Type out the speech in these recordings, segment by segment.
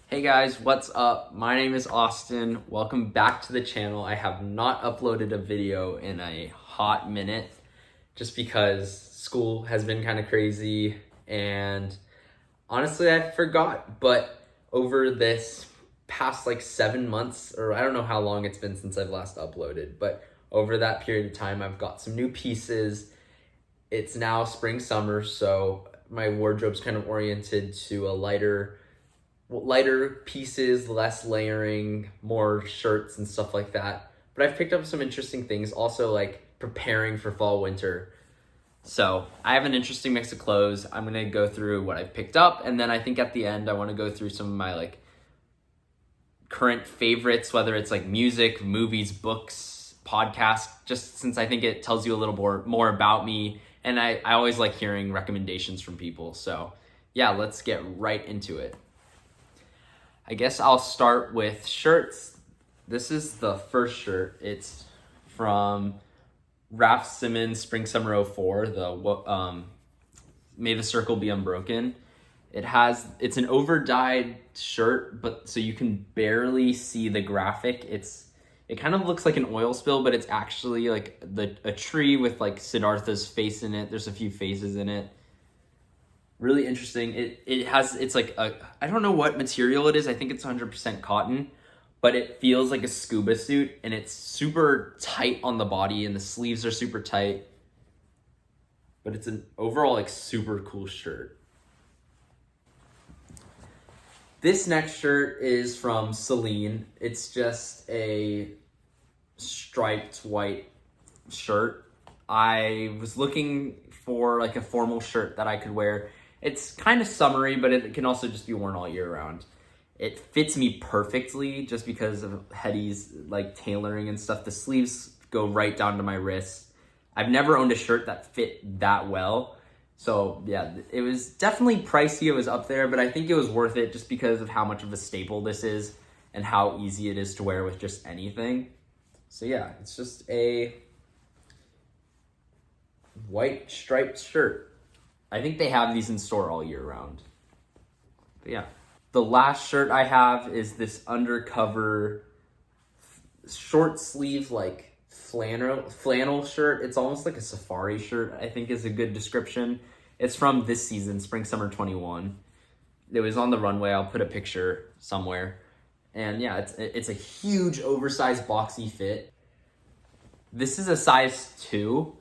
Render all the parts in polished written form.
Hey guys, what's up? My name is Austin. Welcome back to the channel. I have not uploaded a video in a hot minute just because school has been kind of crazy and honestly I forgot, but over this past like 7 months, or I don't know how long it's been since I've last uploaded, but over that period of time I've got some new pieces. It's now spring summer, so my wardrobe's kind of oriented to a lighter pieces, less layering, more shirts and stuff like that. But I've picked up some interesting things also, like preparing for fall winter. So I have an interesting mix of clothes. I'm gonna go through what I've picked up, and then I think at the end I want to go through some of my like current favorites, whether it's like music, movies, books, podcasts, just since I think it tells you a little more about me, and I always like hearing recommendations from people. So yeah, let's get right into it. I guess I'll start with shirts. This is the first shirt. It's from Raf Simons Spring Summer '04, the May the Circle Be Unbroken. It's an over dyed shirt, but so you can barely see the graphic. It kind of looks like an oil spill, but it's actually like a tree with like Siddhartha's face in it. There's a few faces in it. Really interesting. It's like I don't know what material it is. I think it's 100% cotton, but it feels like a scuba suit, and it's super tight on the body, and the sleeves are super tight. But it's an overall like super cool shirt. This next shirt is from Celine. It's just a striped white shirt. I was looking for like a formal shirt that I could wear. It's kind of summery, but it can also just be worn all year round. It fits me perfectly just because of Hedi's like tailoring and stuff. The sleeves go right down to my wrists. I've never owned a shirt that fit that well. So yeah, it was definitely pricey. It was up there, but I think it was worth it just because of how much of a staple this is and how easy it is to wear with just anything. So yeah, it's just a white striped shirt. I think they have these in store all year round. But yeah. The last shirt I have is this Undercover short sleeve like flannel shirt. It's almost like a safari shirt, I think is a good description. It's from this season, Spring Summer 21. It was on the runway. I'll put a picture somewhere. And yeah, it's a huge oversized boxy fit. This is a size 2.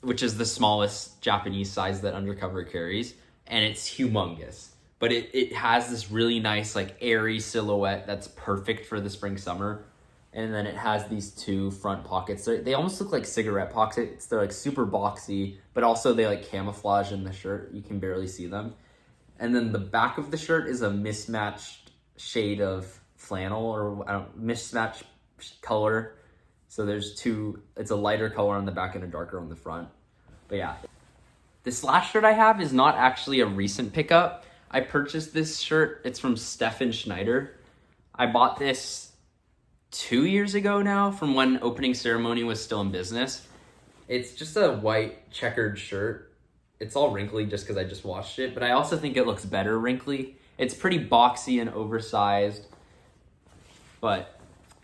Which is the smallest Japanese size that Undercover carries, and it's humongous. But it has this really nice, like, airy silhouette that's perfect for the spring summer. And then it has these 2 front pockets. They almost look like cigarette pockets. They're like super boxy, but also they like camouflage in the shirt. You can barely see them. And then the back of the shirt is a mismatched shade of flannel, or mismatched color. So there's 2, it's a lighter color on the back and a darker on the front. But yeah, this last shirt I have is not actually a recent pickup. I purchased this shirt. It's from Stefan Schneider. I bought this 2 years ago now, from when opening ceremony was still in business. It's just a white checkered shirt. It's all wrinkly just because I just washed it, but I also think it looks better wrinkly. It's pretty boxy and oversized, but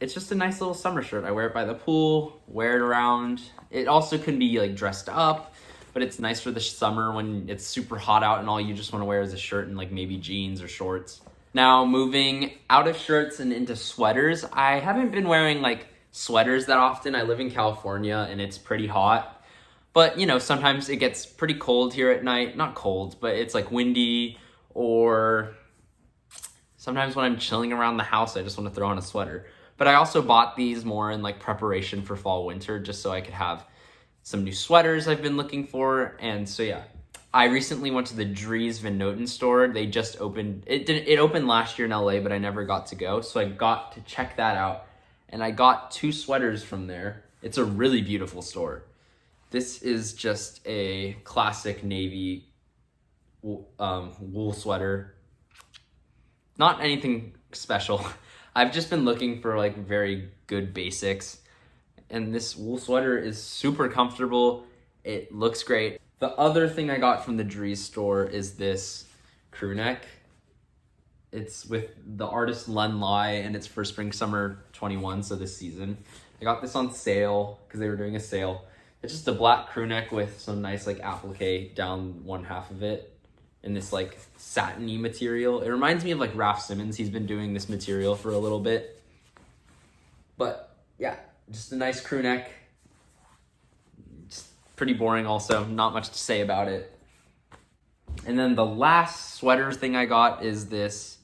it's just a nice little summer shirt. I wear it by the pool, wear it around. It also can be like dressed up, but it's nice for the summer when it's super hot out and all you just want to wear is a shirt and like maybe jeans or shorts. Now moving out of shirts and into sweaters. I haven't been wearing like sweaters that often. I live in California and it's pretty hot. But you know, sometimes it gets pretty cold here at night. Not cold, but it's like windy, or sometimes when I'm chilling around the house, I just want to throw on a sweater. But I also bought these more in like preparation for fall winter, just so I could have some new sweaters I've been looking for. And so yeah, I recently went to the Dries noten store. They just opened, it opened last year in LA, but I never got to go. So I got to check that out, and I got 2 sweaters from there. It's a really beautiful store. This is just a classic navy wool sweater. Not anything special. I've just been looking for like very good basics, and this wool sweater is super comfortable. It looks great. The other thing I got from the Dries store is this crew neck. It's with the artist Len Lai, and it's for spring summer 21, so this season. I got this on sale because they were doing a sale. It's just a black crew neck with some nice like applique down one half of it in this like satiny material. It reminds me of like Raf Simons. He's been doing this material for a little bit. But yeah, just a nice crew neck. Just pretty boring also, not much to say about it. And then the last sweater thing I got is this,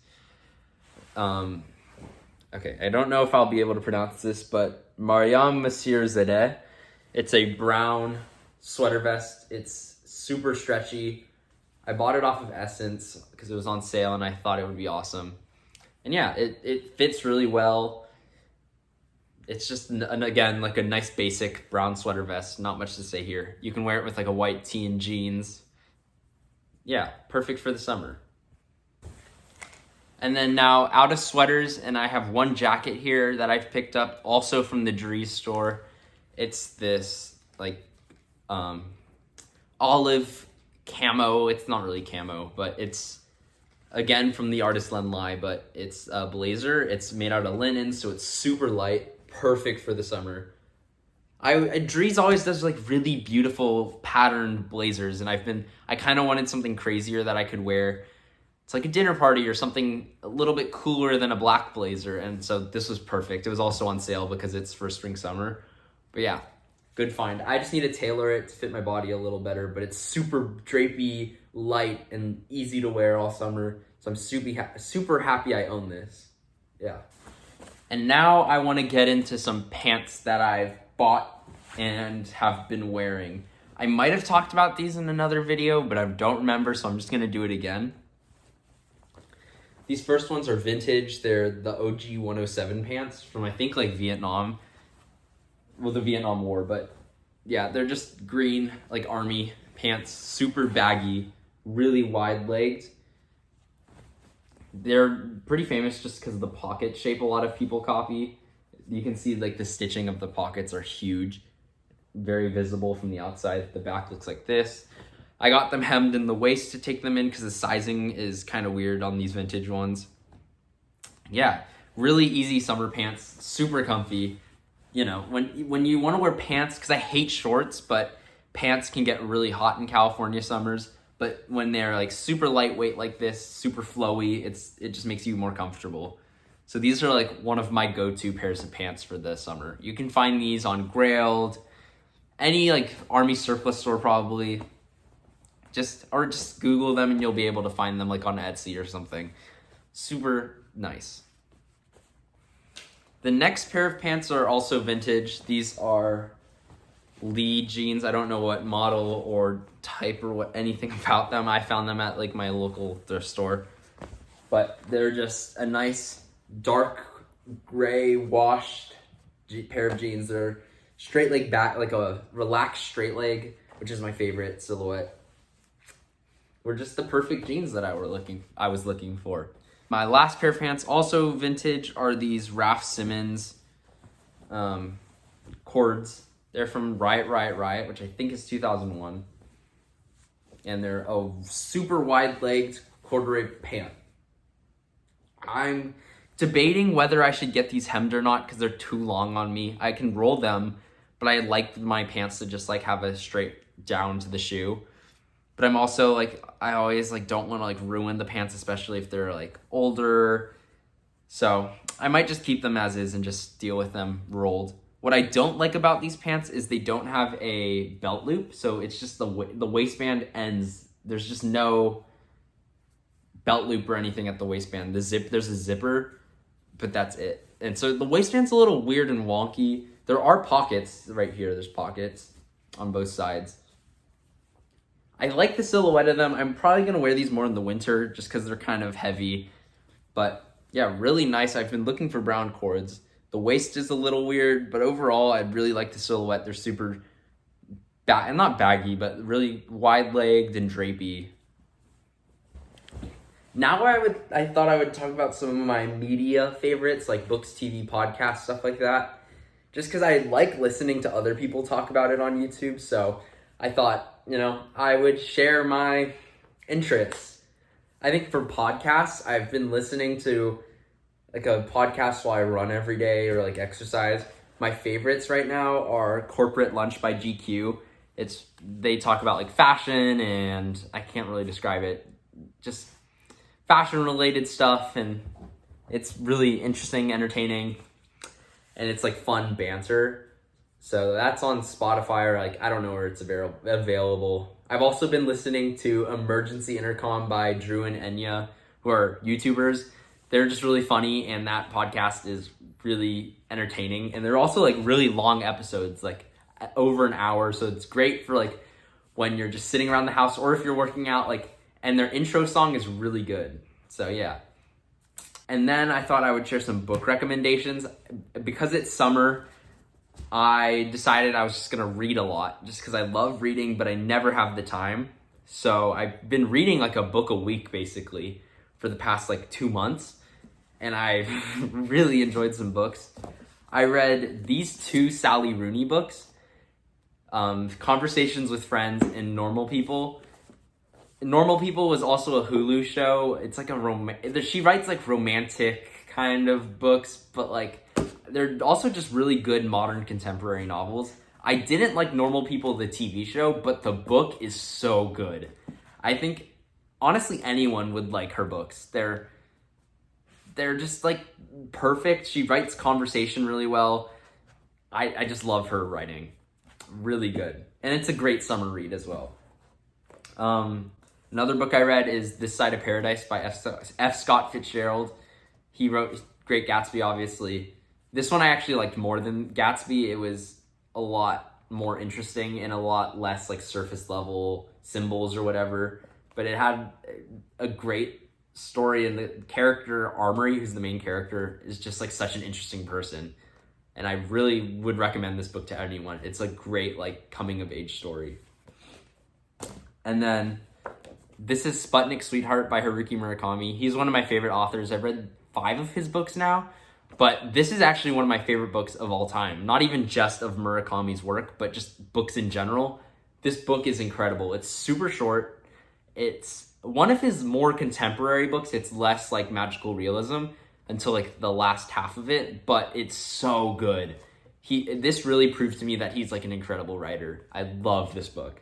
okay, I don't know if I'll be able to pronounce this, but Mariam Monsieur Zadeh. It's a brown sweater vest. It's super stretchy. I bought it off of Essence because it was on sale and I thought it would be awesome. And yeah, it fits really well. It's just, again, like a nice basic brown sweater vest. Not much to say here. You can wear it with like a white tee and jeans. Yeah, perfect for the summer. And then now out of sweaters, and I have one jacket here that I've picked up also from the Dries store. It's this like olive camo. It's not really camo, but it's again from the artist Len Lai, but it's a blazer. It's made out of linen, so it's super light, perfect for the summer. Dries always does like really beautiful patterned blazers, and I kind of wanted something crazier that I could wear. It's like a dinner party or something a little bit cooler than a black blazer, and so this was perfect. It was also on sale because it's for spring summer. But yeah, good find. I just need to tailor it to fit my body a little better, but it's super drapey, light, and easy to wear all summer. So I'm super happy I own this. Yeah. And now I want to get into some pants that I've bought and have been wearing. I might have talked about these in another video, but I don't remember, so I'm just going to do it again. These first ones are vintage. They're the OG 107 pants from, I think, like Vietnam. Well, the Vietnam War, but yeah, they're just green, like army pants, super baggy, really wide-legged. They're pretty famous just because of the pocket shape a lot of people copy. You can see like the stitching of the pockets are huge, very visible from the outside. The back looks like this. I got them hemmed in the waist to take them in because the sizing is kind of weird on these vintage ones. Yeah, really easy summer pants, super comfy. You know, when you want to wear pants, because I hate shorts, but pants can get really hot in California summers. But when they're like super lightweight like this, super flowy, it just makes you more comfortable. So these are like one of my go-to pairs of pants for the summer. You can find these on Grailed, any like army surplus store probably. Just Google them and you'll be able to find them like on Etsy or something. Super nice. The next pair of pants are also vintage. These are Lee jeans. I don't know what model or type or what anything about them. I found them at like my local thrift store. But they're just a nice dark gray washed pair of jeans. They're straight leg back, like a relaxed straight leg, which is my favorite silhouette. Were just the perfect jeans that I was looking for. My last pair of pants, also vintage, are these Raf Simons cords. They're from Riot, which I think is 2001. And they're a super wide-legged corduroy pant. I'm debating whether I should get these hemmed or not because they're too long on me. I can roll them, but I like my pants to just like have a straight down to the shoe. But I'm also like, I always like don't want to like ruin the pants, especially if they're like older. So I might just keep them as is and just deal with them rolled. What I don't like about these pants is they don't have a belt loop. So it's just the waistband ends. There's just no belt loop or anything at the waistband. There's a zipper, but that's it. And so the waistband's a little weird and wonky. There are pockets right here. There's pockets on both sides. I like the silhouette of them. I'm probably going to wear these more in the winter just because they're kind of heavy. But yeah, really nice. I've been looking for brown cords. The waist is a little weird, but overall, I really like the silhouette. They're super, not baggy, but really wide-legged and drapey. Now I thought I would talk about some of my media favorites, like books, TV, podcasts, stuff like that. Just because I like listening to other people talk about it on YouTube, so I thought, I would share my interests. I think for podcasts, I've been listening to like a podcast while I run every day or like exercise. My favorites right now are Corporate Lunch by GQ. They talk about like fashion, and I can't really describe it. Just fashion related stuff, and it's really interesting, entertaining, and it's like fun banter. So that's on Spotify, or like I don't know where it's available. I've also been listening to Emergency Intercom by Drew and Enya, who are YouTubers. They're just really funny, and that podcast is really entertaining. And they're also like really long episodes, like over an hour. So it's great for like when you're just sitting around the house, or if you're working out, like, and their intro song is really good. So yeah. And then I thought I would share some book recommendations. Because it's summer, I decided I was just gonna read a lot just because I love reading, but I never have the time. So I've been reading like a book a week basically for the past like 2 months, and I've really enjoyed some books. I read these 2 Sally Rooney books, Conversations with Friends and Normal People. Normal People was also a Hulu show. It's like she writes like romantic kind of books, but like they're also just really good modern contemporary novels. I didn't like Normal People, the TV show, but the book is so good. I think honestly anyone would like her books. They're just like perfect. She writes conversation really well. I just love her writing. Really good. And it's a great summer read as well. Another book I read is This Side of Paradise by F. Scott Fitzgerald. He wrote Great Gatsby, obviously. This one I actually liked more than Gatsby. It was a lot more interesting and a lot less like surface level symbols or whatever. But it had a great story, and the character Armory, who's the main character, is just like such an interesting person. And I really would recommend this book to anyone. It's a great like coming of age story. And then this is Sputnik Sweetheart by Haruki Murakami. He's one of my favorite authors. I've read 5 of his books now, but this is actually one of my favorite books of all time. Not even just of Murakami's work, but just books in general. This book is incredible. It's super short. It's one of his more contemporary books. It's less like magical realism until like the last half of it, but it's so good. This really proves to me that he's like an incredible writer. I love this book.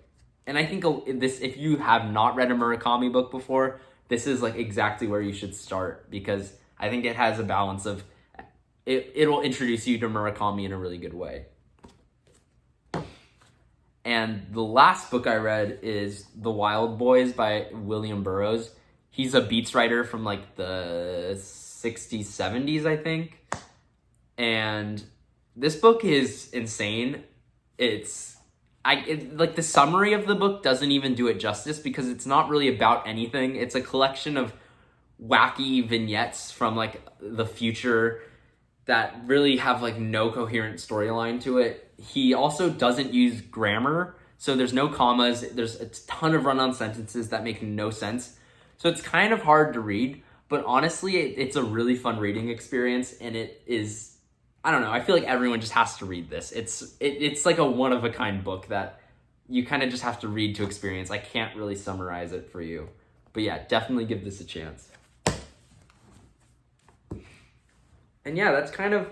And I think if you have not read a Murakami book before, this is like exactly where you should start, because I think it has a balance of, it'll introduce you to Murakami in a really good way. And the last book I read is The Wild Boys by William Burroughs. He's a beats writer from like the 60s, 70s, I think. And this book is insane. Like the summary of the book doesn't even do it justice, because it's not really about anything. It's a collection of wacky vignettes from like the future that really have like no coherent storyline to it. He also doesn't use grammar, so there's no commas. There's a ton of run-on sentences that make no sense. So it's kind of hard to read, but honestly, it's a really fun reading experience, and it is, I don't know, I feel like everyone just has to read this. It's like a one-of-a-kind book that you kind of just have to read to experience. I can't really summarize it for you. But yeah, definitely give this a chance. And yeah, that's kind of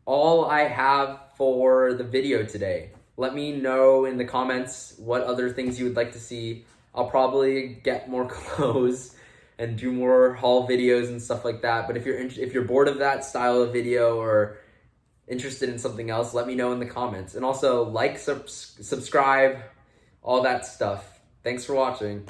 all I have for the video today. Let me know in the comments what other things you would like to see. I'll probably get more clothes and do more haul videos and stuff like that. But if you're bored of that style of video or interested in something else, let me know in the comments. And also like, subscribe, all that stuff. Thanks for watching.